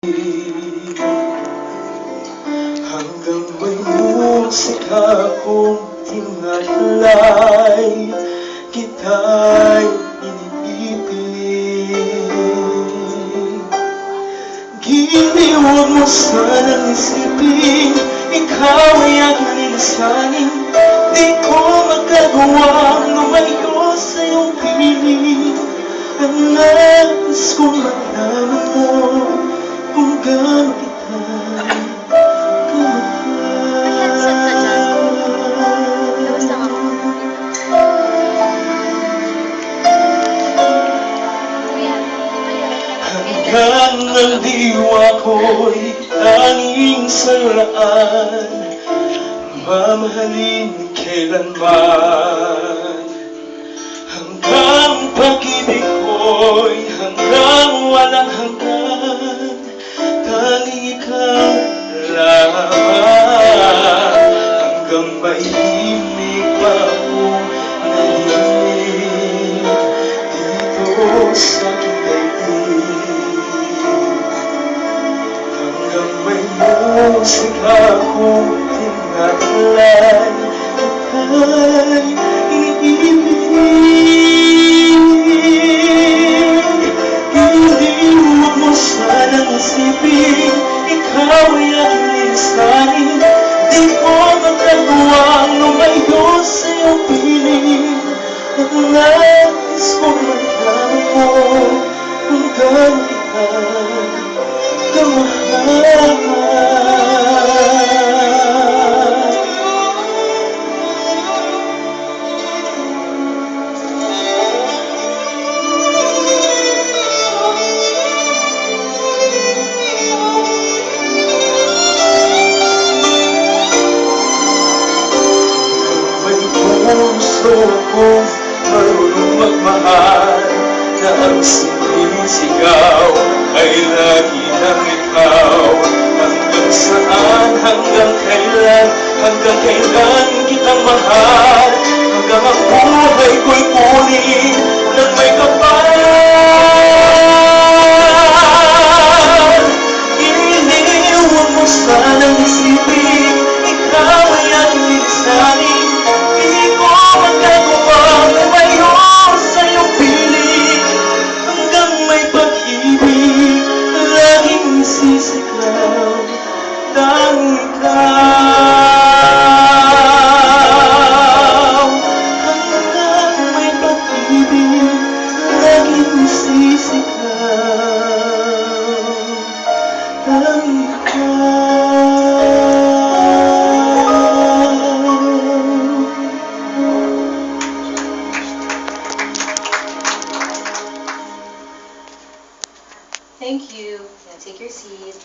Hanggang may musika kong tingalay, kita'y iniibig. Giliwag mo sanang isipin, ikaw ay aking lilisanin. Di ko magagawang lumayo sa iyong piling. Ang nais kong malaman mo kung gaano kita hanggang ang diwa ko'y tanging sa'yo laan, mamahalin kailanman. Hanggang pag-ibig ko'y hanggang walang hanggan, tanging ikaw lamang. Hanggang maimig pa akong nahimik dito sa aking daigdig. Hanggang may musika akong tinatalay, ika'y iniibig. Iliwag mo sanang isipin, ikaw ay aking lilisanin. Di ko magagawang lumayo sa iyong piling. Ang nais kong malaman mo kung gaano kita kamahal. Puso kong marunong magmahal, na ang simpleng sigaw ay lagi ng ikaw. Hanggang saan, hanggang kailan kitang mahal, hanggang ang buhay ko'y kunin ng may kapal. Iniwag mo sanang isipin, ikaw ay aking lilisanin. Di ko magagawang lumayo sa iyong piling. Hanggang may pag-ibig, laging sisigaw, tanging ikaw. Hanggang may pag-ibig, laging sisigaw, tanging ikaw. Thank you. Now take your seat.